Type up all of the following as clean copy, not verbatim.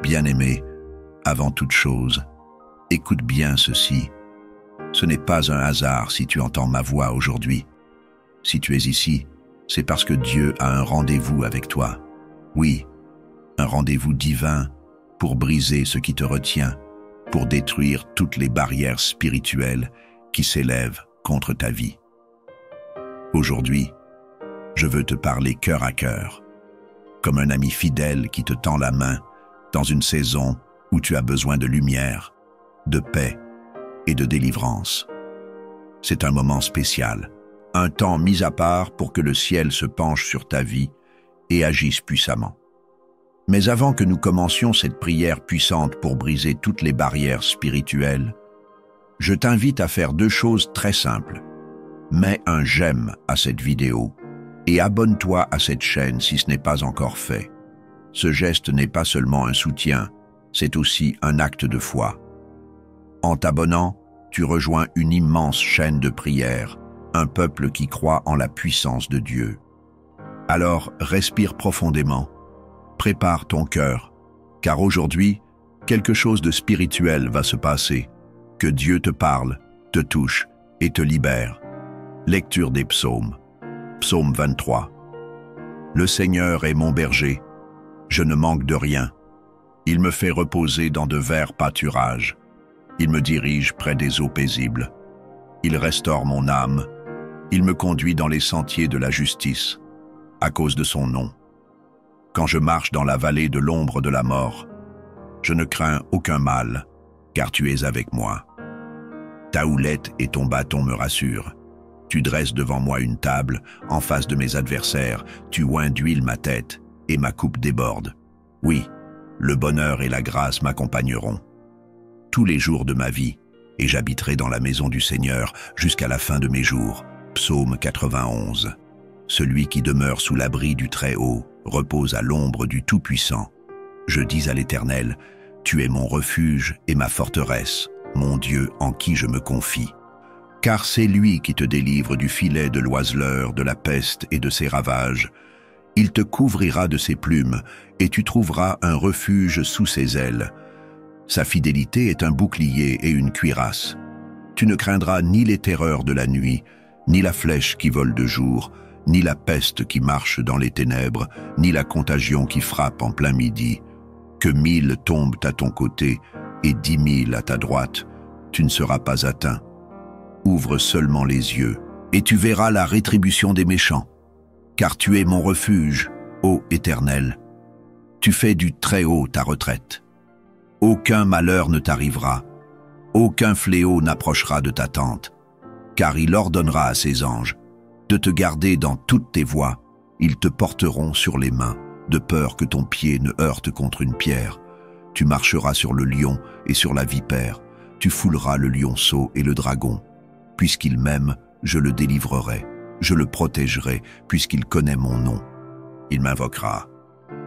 Bien-aimé, avant toute chose, écoute bien ceci. Ce n'est pas un hasard si tu entends ma voix aujourd'hui. Si tu es ici, c'est parce que Dieu a un rendez-vous avec toi. Oui, un rendez-vous divin pour briser ce qui te retient, pour détruire toutes les barrières spirituelles qui s'élèvent contre ta vie. Aujourd'hui, je veux te parler cœur à cœur, comme un ami fidèle qui te tend la main dans une saison où tu as besoin de lumière, de paix et de délivrance. C'est un moment spécial, un temps mis à part pour que le ciel se penche sur ta vie et agisse puissamment. Mais avant que nous commencions cette prière puissante pour briser toutes les barrières spirituelles, je t'invite à faire deux choses très simples. Mets un j'aime à cette vidéo et abonne-toi à cette chaîne si ce n'est pas encore fait. Ce geste n'est pas seulement un soutien, c'est aussi un acte de foi. En t'abonnant, tu rejoins une immense chaîne de prière, un peuple qui croit en la puissance de Dieu. Alors, respire profondément, prépare ton cœur, car aujourd'hui, quelque chose de spirituel va se passer. Que Dieu te parle, te touche et te libère. Lecture des psaumes. Psaume 23. Le Seigneur est mon berger, je ne manque de rien. Il me fait reposer dans de verts pâturages. Il me dirige près des eaux paisibles. Il restaure mon âme. Il me conduit dans les sentiers de la justice, à cause de son nom. Quand je marche dans la vallée de l'ombre de la mort, je ne crains aucun mal, car tu es avec moi. Ta houlette et ton bâton me rassurent. Tu dresses devant moi une table, en face de mes adversaires, tu oins d'huile ma tête, et ma coupe déborde. Oui, le bonheur et la grâce m'accompagneront tous les jours de ma vie, et j'habiterai dans la maison du Seigneur jusqu'à la fin de mes jours. Psaume 91. Celui qui demeure sous l'abri du Très-Haut repose à l'ombre du Tout-Puissant. Je dis à l'Éternel, tu es mon refuge et ma forteresse, mon Dieu en qui je me confie. Car c'est lui qui te délivre du filet de l'oiseleur, de la peste et de ses ravages. Il te couvrira de ses plumes, et tu trouveras un refuge sous ses ailes. Sa fidélité est un bouclier et une cuirasse. Tu ne craindras ni les terreurs de la nuit, ni la flèche qui vole de jour, ni la peste qui marche dans les ténèbres, ni la contagion qui frappe en plein midi. Que 1000 tombent à ton côté et 10 000 à ta droite, tu ne seras pas atteint. Ouvre seulement les yeux, et tu verras la rétribution des méchants. Car tu es mon refuge, ô Éternel. Tu fais du Très-Haut ta retraite. Aucun malheur ne t'arrivera, aucun fléau n'approchera de ta tente, car il ordonnera à ses anges de te garder dans toutes tes voies. Ils te porteront sur les mains, de peur que ton pied ne heurte contre une pierre. Tu marcheras sur le lion et sur la vipère, tu fouleras le lionceau et le dragon. Puisqu'il m'aime, je le délivrerai. Je le protégerai, puisqu'il connaît mon nom. Il m'invoquera,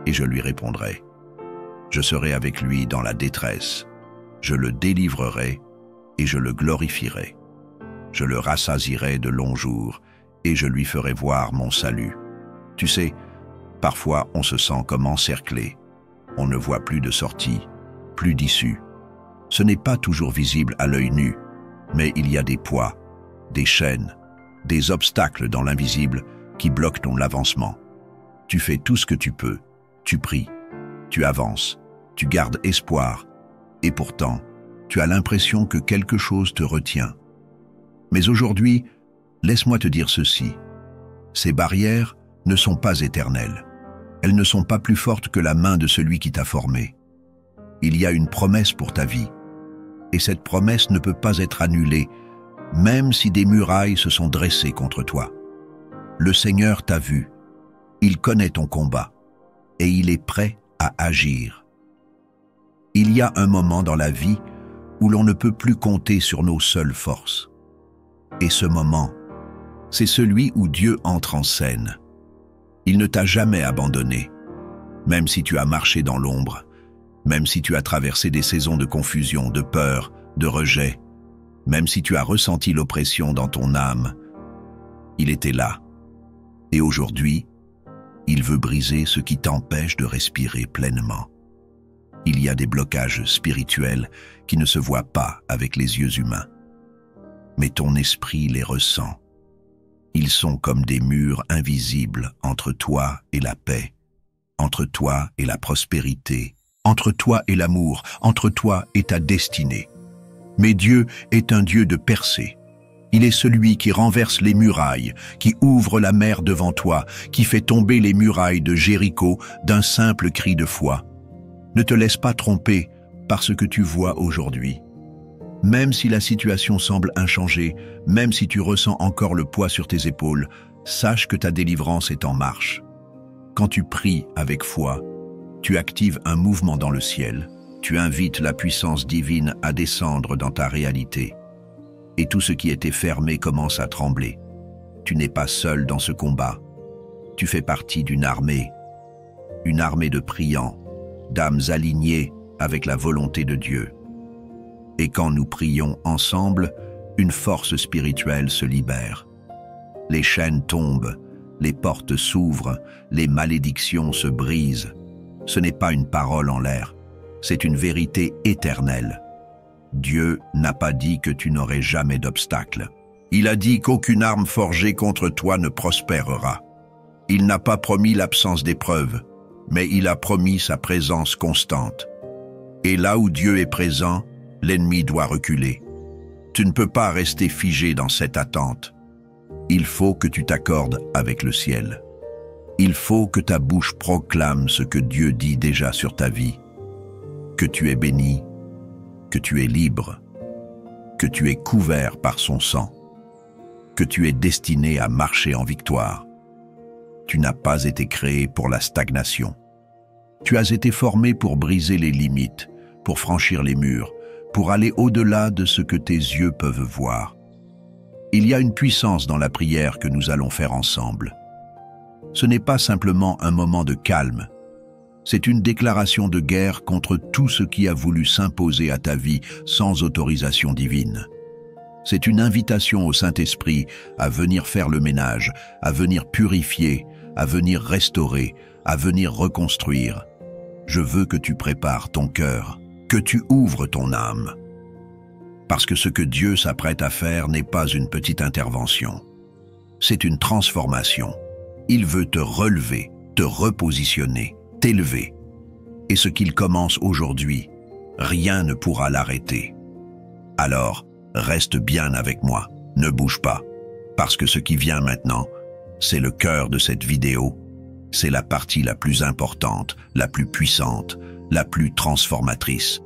et je lui répondrai. Je serai avec lui dans la détresse. Je le délivrerai, et je le glorifierai. Je le rassasierai de longs jours, et je lui ferai voir mon salut. Tu sais, parfois on se sent comme encerclé. On ne voit plus de sortie, plus d'issue. Ce n'est pas toujours visible à l'œil nu, mais il y a des poids, des chaînes, des obstacles dans l'invisible qui bloquent ton avancement. Tu fais tout ce que tu peux, tu pries, tu avances, tu gardes espoir, et pourtant, tu as l'impression que quelque chose te retient. Mais aujourd'hui, laisse-moi te dire ceci. Ces barrières ne sont pas éternelles. Elles ne sont pas plus fortes que la main de celui qui t'a formé. Il y a une promesse pour ta vie, et cette promesse ne peut pas être annulée, même si des murailles se sont dressées contre toi. Le Seigneur t'a vu, il connaît ton combat, et il est prêt à agir. Il y a un moment dans la vie où l'on ne peut plus compter sur nos seules forces. Et ce moment, c'est celui où Dieu entre en scène. Il ne t'a jamais abandonné, même si tu as marché dans l'ombre, même si tu as traversé des saisons de confusion, de peur, de rejet, même si tu as ressenti l'oppression dans ton âme. Il était là. Et aujourd'hui, il veut briser ce qui t'empêche de respirer pleinement. Il y a des blocages spirituels qui ne se voient pas avec les yeux humains. Mais ton esprit les ressent. Ils sont comme des murs invisibles entre toi et la paix, entre toi et la prospérité, entre toi et l'amour, entre toi et ta destinée. Mais Dieu est un Dieu de percée. Il est celui qui renverse les murailles, qui ouvre la mer devant toi, qui fait tomber les murailles de Jéricho d'un simple cri de foi. Ne te laisse pas tromper par ce que tu vois aujourd'hui. Même si la situation semble inchangée, même si tu ressens encore le poids sur tes épaules, sache que ta délivrance est en marche. Quand tu pries avec foi, tu actives un mouvement dans le ciel, tu invites la puissance divine à descendre dans ta réalité. Et tout ce qui était fermé commence à trembler. Tu n'es pas seul dans ce combat. Tu fais partie d'une armée de priants, d'âmes alignées avec la volonté de Dieu. Et quand nous prions ensemble, une force spirituelle se libère. Les chaînes tombent, les portes s'ouvrent, les malédictions se brisent. Ce n'est pas une parole en l'air, c'est une vérité éternelle. Dieu n'a pas dit que tu n'aurais jamais d'obstacle. Il a dit qu'aucune arme forgée contre toi ne prospérera. Il n'a pas promis l'absence d'épreuves, mais il a promis sa présence constante. Et là où Dieu est présent, l'ennemi doit reculer. Tu ne peux pas rester figé dans cette attente. Il faut que tu t'accordes avec le ciel. Il faut que ta bouche proclame ce que Dieu dit déjà sur ta vie. Que tu es béni, que tu es libre, que tu es couvert par son sang, que tu es destiné à marcher en victoire. Tu n'as pas été créé pour la stagnation. Tu as été formé pour briser les limites, pour franchir les murs, pour aller au-delà de ce que tes yeux peuvent voir. Il y a une puissance dans la prière que nous allons faire ensemble. Ce n'est pas simplement un moment de calme, c'est une déclaration de guerre contre tout ce qui a voulu s'imposer à ta vie sans autorisation divine. C'est une invitation au Saint-Esprit à venir faire le ménage, à venir purifier, à venir restaurer, à venir reconstruire. Je veux que tu prépares ton cœur, que tu ouvres ton âme. Parce que ce que Dieu s'apprête à faire n'est pas une petite intervention. C'est une transformation. Il veut te relever, te repositionner, t'élever. Et ce qu'il commence aujourd'hui, rien ne pourra l'arrêter. Alors, reste bien avec moi, ne bouge pas, parce que ce qui vient maintenant, c'est le cœur de cette vidéo, c'est la partie la plus importante, la plus puissante, la plus transformatrice.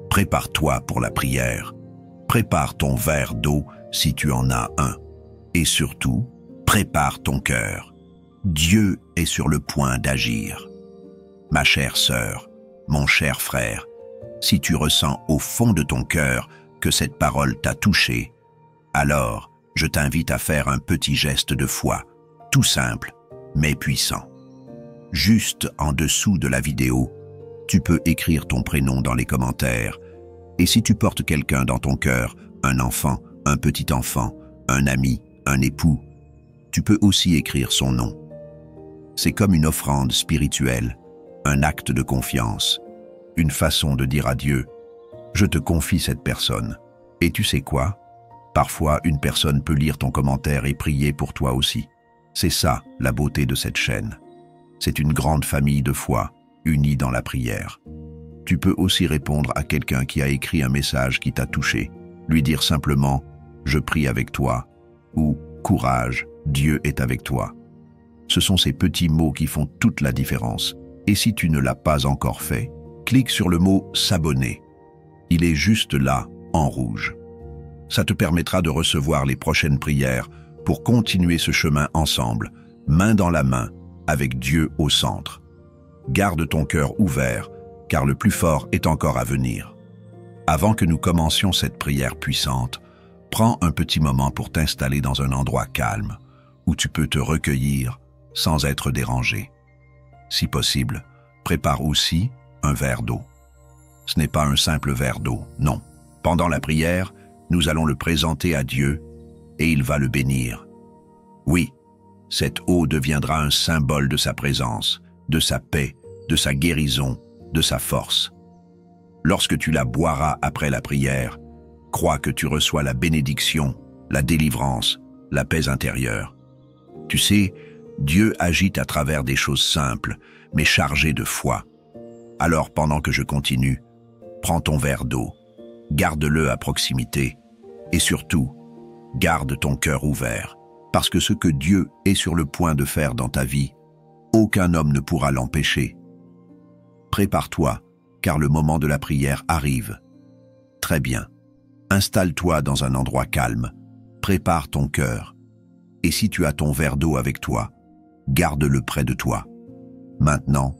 Prépare-toi pour la prière, prépare ton verre d'eau si tu en as un, et surtout, prépare ton cœur. Dieu est sur le point d'agir. Ma chère sœur, mon cher frère, si tu ressens au fond de ton cœur que cette parole t'a touché, alors je t'invite à faire un petit geste de foi, tout simple, mais puissant. Juste en dessous de la vidéo, tu peux écrire ton prénom dans les commentaires, et si tu portes quelqu'un dans ton cœur, un enfant, un petit enfant, un ami, un époux, tu peux aussi écrire son nom. C'est comme une offrande spirituelle, un acte de confiance, une façon de dire à Dieu « Je te confie cette personne ». Et tu sais quoi? Parfois, une personne peut lire ton commentaire et prier pour toi aussi. C'est ça, la beauté de cette chaîne. C'est une grande famille de foi, unie dans la prière. Tu peux aussi répondre à quelqu'un qui a écrit un message qui t'a touché, lui dire simplement « Je prie avec toi » ou « Courage, Dieu est avec toi ». Ce sont ces petits mots qui font toute la différence. Et si tu ne l'as pas encore fait, clique sur le mot « S'abonner ». Il est juste là, en rouge. Ça te permettra de recevoir les prochaines prières pour continuer ce chemin ensemble, main dans la main, avec Dieu au centre. Garde ton cœur ouvert, car le plus fort est encore à venir. Avant que nous commencions cette prière puissante, prends un petit moment pour t'installer dans un endroit calme, où tu peux te recueillir sans être dérangé. Si possible, prépare aussi un verre d'eau. Ce n'est pas un simple verre d'eau, non. Pendant la prière, nous allons le présenter à Dieu et il va le bénir. Oui, cette eau deviendra un symbole de sa présence, de sa paix, de sa guérison, de sa force. Lorsque tu la boiras après la prière, crois que tu reçois la bénédiction, la délivrance, la paix intérieure. Tu sais, Dieu agit à travers des choses simples, mais chargées de foi. Alors pendant que je continue, prends ton verre d'eau, garde-le à proximité, et surtout, garde ton cœur ouvert, parce que ce que Dieu est sur le point de faire dans ta vie, aucun homme ne pourra l'empêcher. Prépare-toi, car le moment de la prière arrive. Très bien. Installe-toi dans un endroit calme, prépare ton cœur, et si tu as ton verre d'eau avec toi, garde-le près de toi. Maintenant,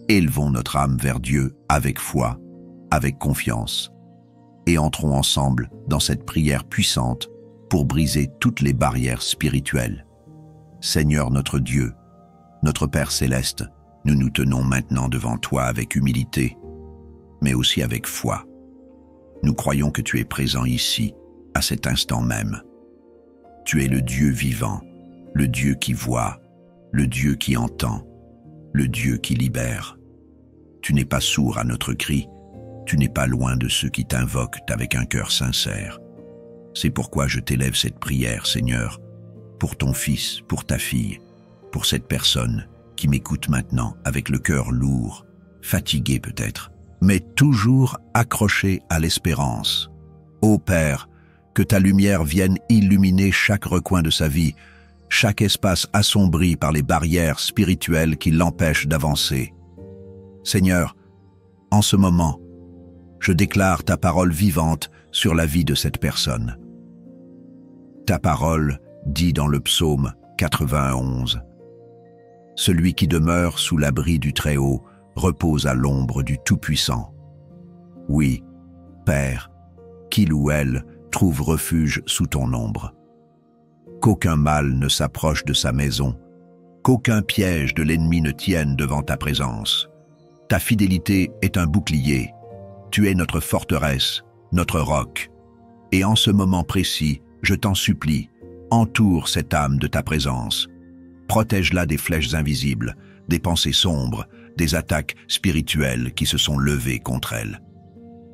élevons notre âme vers Dieu avec foi, avec confiance, et entrons ensemble dans cette prière puissante pour briser toutes les barrières spirituelles. Seigneur notre Dieu, notre Père céleste, nous nous tenons maintenant devant toi avec humilité, mais aussi avec foi. Nous croyons que tu es présent ici, à cet instant même. Tu es le Dieu vivant, le Dieu qui voit, le Dieu qui entend, le Dieu qui libère. Tu n'es pas sourd à notre cri, tu n'es pas loin de ceux qui t'invoquent avec un cœur sincère. C'est pourquoi je t'élève cette prière, Seigneur, pour ton fils, pour ta fille, pour cette personne qui m'écoute maintenant avec le cœur lourd, fatigué peut-être, mais toujours accroché à l'espérance. Ô Père, que ta lumière vienne illuminer chaque recoin de sa vie, chaque espace assombri par les barrières spirituelles qui l'empêchent d'avancer. Seigneur, en ce moment, je déclare ta parole vivante sur la vie de cette personne. Ta parole dit dans le psaume 91, « Celui qui demeure sous l'abri du Très-Haut repose à l'ombre du Tout-Puissant. » Oui, Père, qu'il ou elle trouve refuge sous ton ombre. Qu'aucun mal ne s'approche de sa maison, qu'aucun piège de l'ennemi ne tienne devant ta présence. Ta fidélité est un bouclier, tu es notre forteresse, notre roc. Et en ce moment précis, je t'en supplie, entoure cette âme de ta présence. Protège-la des flèches invisibles, des pensées sombres, des attaques spirituelles qui se sont levées contre elle.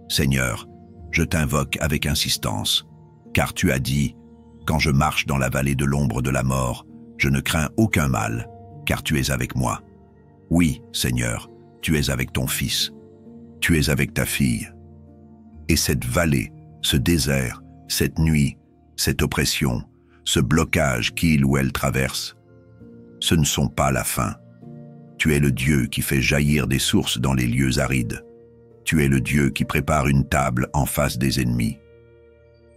Seigneur, je t'invoque avec insistance, car tu as dit, « Quand je marche dans la vallée de l'ombre de la mort, je ne crains aucun mal, car tu es avec moi. » Oui, Seigneur, tu es avec ton fils, tu es avec ta fille. Et cette vallée, ce désert, cette nuit, cette oppression, ce blocage qu'il ou elle traverse, ce ne sont pas la fin. Tu es le Dieu qui fait jaillir des sources dans les lieux arides. Tu es le Dieu qui prépare une table en face des ennemis.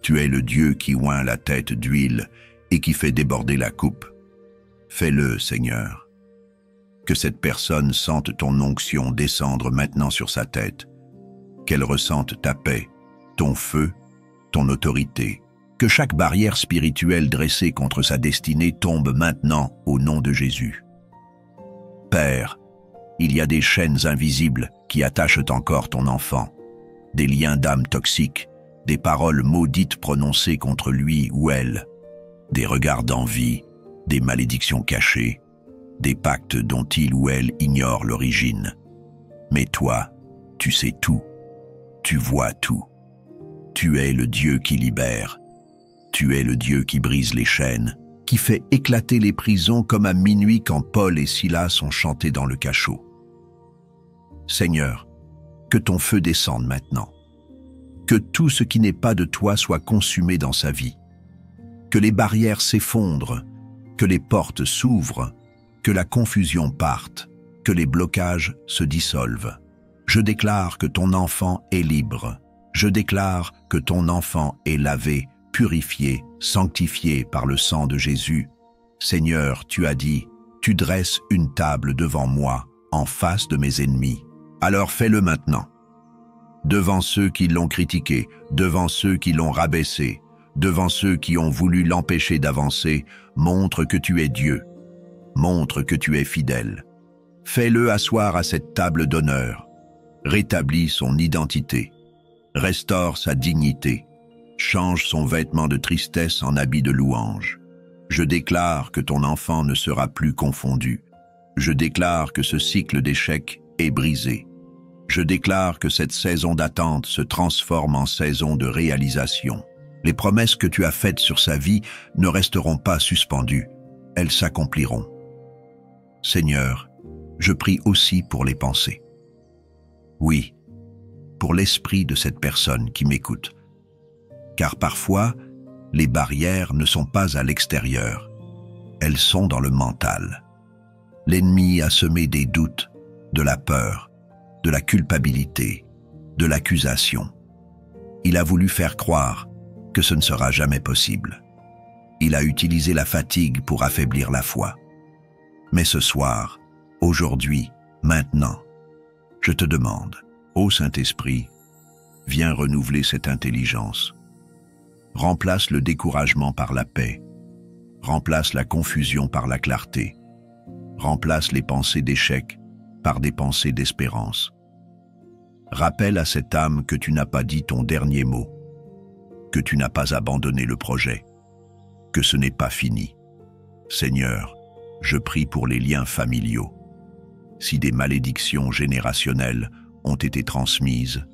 Tu es le Dieu qui oint la tête d'huile et qui fait déborder la coupe. Fais-le, Seigneur. Que cette personne sente ton onction descendre maintenant sur sa tête, qu'elle ressente ta paix, ton feu, ton autorité. Que chaque barrière spirituelle dressée contre sa destinée tombe maintenant au nom de Jésus. Père, il y a des chaînes invisibles qui attachent encore ton enfant, des liens d'âme toxiques, des paroles maudites prononcées contre lui ou elle, des regards d'envie, des malédictions cachées, des pactes dont il ou elle ignore l'origine. Mais toi, tu sais tout, tu vois tout. Tu es le Dieu qui libère, tu es le Dieu qui brise les chaînes, qui fait éclater les prisons comme à minuit quand Paul et Silas ont chanté dans le cachot. Seigneur, que ton feu descende maintenant, que tout ce qui n'est pas de toi soit consumé dans sa vie, que les barrières s'effondrent, que les portes s'ouvrent, que la confusion parte, que les blocages se dissolvent. Je déclare que ton enfant est libre. Je déclare que ton enfant est lavé, purifié, sanctifié par le sang de Jésus. Seigneur, tu as dit, tu dresses une table devant moi, en face de mes ennemis. Alors fais-le maintenant. Devant ceux qui l'ont critiqué, devant ceux qui l'ont rabaissé, devant ceux qui ont voulu l'empêcher d'avancer, montre que tu es Dieu. Montre que tu es fidèle. Fais-le asseoir à cette table d'honneur. Rétablis son identité. Restaure sa dignité. Change son vêtement de tristesse en habit de louange. Je déclare que ton enfant ne sera plus confondu. Je déclare que ce cycle d'échecs est brisé. Je déclare que cette saison d'attente se transforme en saison de réalisation. Les promesses que tu as faites sur sa vie ne resteront pas suspendues, elles s'accompliront. Seigneur, je prie aussi pour les pensées. Oui, pour l'esprit de cette personne qui m'écoute. Car parfois, les barrières ne sont pas à l'extérieur, elles sont dans le mental. L'ennemi a semé des doutes, de la peur, de la culpabilité, de l'accusation. Il a voulu faire croire que ce ne sera jamais possible. Il a utilisé la fatigue pour affaiblir la foi. Mais ce soir, aujourd'hui, maintenant, je te demande, ô Saint-Esprit, viens renouveler cette intelligence. Remplace le découragement par la paix. Remplace la confusion par la clarté. Remplace les pensées d'échec par des pensées d'espérance. Rappelle à cette âme que tu n'as pas dit ton dernier mot, que tu n'as pas abandonné le projet, que ce n'est pas fini. Seigneur, je prie pour les liens familiaux. Si des malédictions générationnelles ont été transmises,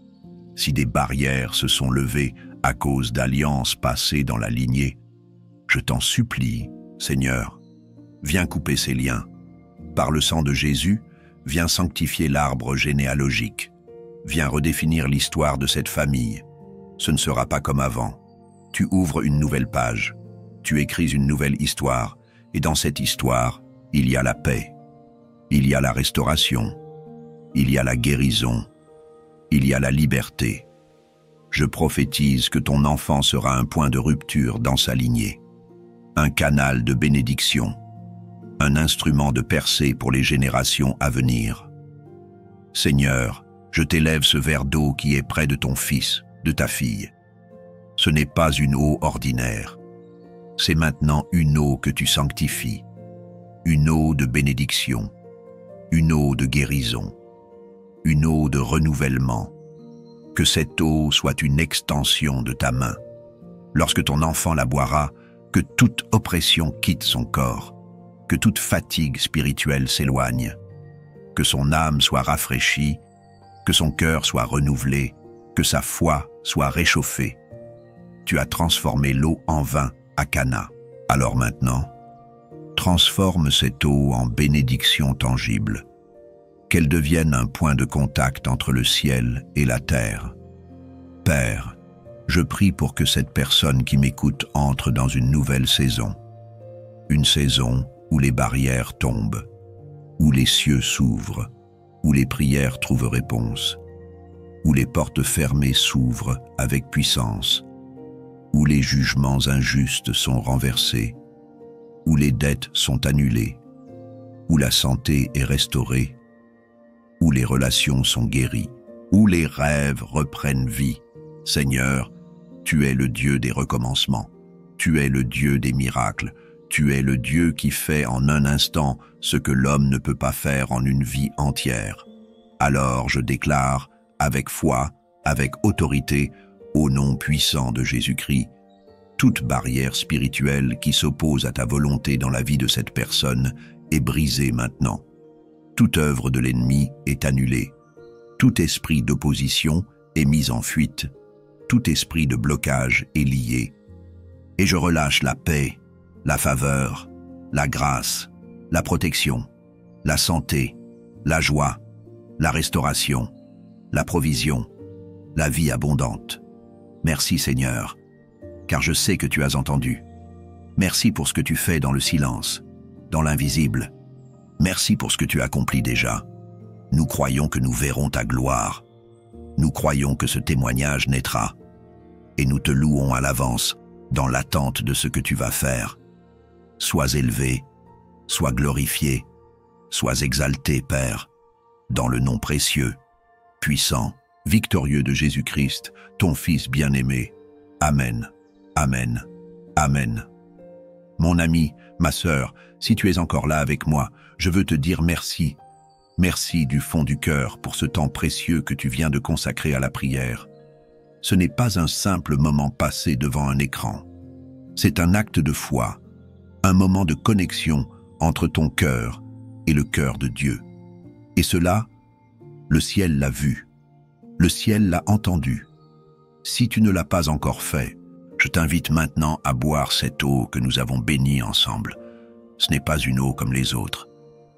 si des barrières se sont levées à cause d'alliances passées dans la lignée, je t'en supplie, Seigneur, viens couper ces liens. Par le sang de Jésus, viens sanctifier l'arbre généalogique. Viens redéfinir l'histoire de cette famille. Ce ne sera pas comme avant. Tu ouvres une nouvelle page. Tu écris une nouvelle histoire. Et dans cette histoire, il y a la paix. Il y a la restauration. Il y a la guérison. Il y a la liberté. Je prophétise que ton enfant sera un point de rupture dans sa lignée. Un canal de bénédiction. Un instrument de percée pour les générations à venir. Seigneur, je t'élève ce verre d'eau qui est près de ton fils, de ta fille. Ce n'est pas une eau ordinaire. C'est maintenant une eau que tu sanctifies. Une eau de bénédiction. Une eau de guérison. Une eau de renouvellement. Que cette eau soit une extension de ta main. Lorsque ton enfant la boira, que toute oppression quitte son corps. Que toute fatigue spirituelle s'éloigne. Que son âme soit rafraîchie. Que son cœur soit renouvelé, que sa foi soit réchauffée. Tu as transformé l'eau en vin à Cana. Alors maintenant, transforme cette eau en bénédiction tangible, qu'elle devienne un point de contact entre le ciel et la terre. Père, je prie pour que cette personne qui m'écoute entre dans une nouvelle saison. Une saison où les barrières tombent, où les cieux s'ouvrent, où les prières trouvent réponse, où les portes fermées s'ouvrent avec puissance, où les jugements injustes sont renversés, où les dettes sont annulées, où la santé est restaurée, où les relations sont guéries, où les rêves reprennent vie. Seigneur, tu es le Dieu des recommencements, tu es le Dieu des miracles, tu es le Dieu qui fait en un instant ce que l'homme ne peut pas faire en une vie entière. Alors je déclare, avec foi, avec autorité, au nom puissant de Jésus-Christ, toute barrière spirituelle qui s'oppose à ta volonté dans la vie de cette personne est brisée maintenant. Toute œuvre de l'ennemi est annulée. Tout esprit d'opposition est mis en fuite. Tout esprit de blocage est lié. Et je relâche la paix, la faveur, la grâce, la protection, la santé, la joie, la restauration, la provision, la vie abondante. Merci Seigneur, car je sais que tu as entendu. Merci pour ce que tu fais dans le silence, dans l'invisible. Merci pour ce que tu accomplis déjà. Nous croyons que nous verrons ta gloire. Nous croyons que ce témoignage naîtra. Et nous te louons à l'avance, dans l'attente de ce que tu vas faire. Sois élevé, sois glorifié, sois exalté, Père, dans le nom précieux, puissant, victorieux de Jésus-Christ, ton Fils bien-aimé. Amen, Amen, Amen. Mon ami, ma sœur, si tu es encore là avec moi, je veux te dire merci. Merci du fond du cœur pour ce temps précieux que tu viens de consacrer à la prière. Ce n'est pas un simple moment passé devant un écran. C'est un acte de foi, un moment de connexion entre ton cœur et le cœur de Dieu. Et cela, Le ciel l'a vu. Le ciel l'a entendu. Si tu ne l'as pas encore fait, je t'invite maintenant à boire cette eau que nous avons bénie ensemble. Ce n'est pas une eau comme les autres.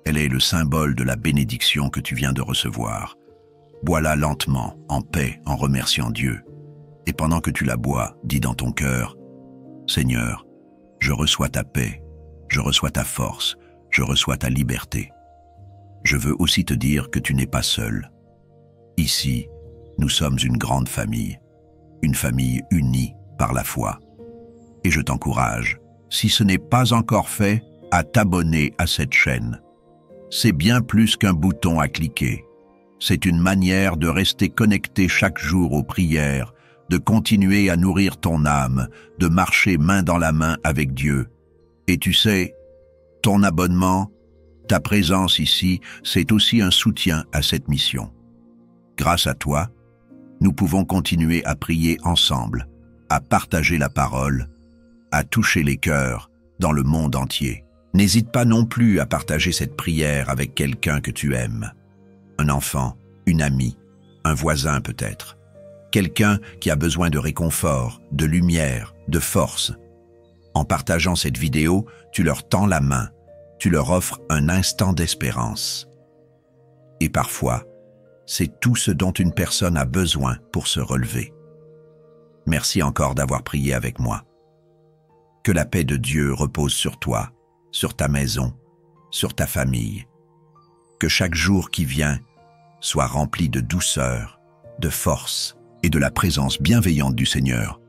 Elle est le symbole de la bénédiction que tu viens de recevoir. Bois-la lentement, en paix, en remerciant Dieu. Et pendant que tu la bois, dis dans ton cœur, « Seigneur, je reçois ta paix, je reçois ta force, je reçois ta liberté. » Je veux aussi te dire que tu n'es pas seul. Ici, nous sommes une grande famille, une famille unie par la foi. Et je t'encourage, si ce n'est pas encore fait, à t'abonner à cette chaîne. C'est bien plus qu'un bouton à cliquer. C'est une manière de rester connecté chaque jour aux prières, de continuer à nourrir ton âme, de marcher main dans la main avec Dieu. Et tu sais, ton abonnement, ta présence ici, c'est aussi un soutien à cette mission. Grâce à toi, nous pouvons continuer à prier ensemble, à partager la parole, à toucher les cœurs dans le monde entier. N'hésite pas non plus à partager cette prière avec quelqu'un que tu aimes. Un enfant, une amie, un voisin peut-être. Quelqu'un qui a besoin de réconfort, de lumière, de force. En partageant cette vidéo, tu leur tends la main, tu leur offres un instant d'espérance. Et parfois, c'est tout ce dont une personne a besoin pour se relever. Merci encore d'avoir prié avec moi. Que la paix de Dieu repose sur toi, sur ta maison, sur ta famille. Que chaque jour qui vient soit rempli de douceur, de force et de la présence bienveillante du Seigneur.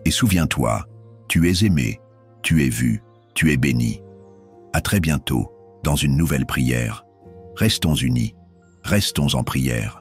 Et souviens-toi, tu es aimé, tu es vu, tu es béni. À très bientôt dans une nouvelle prière. Restons unis, restons en prière.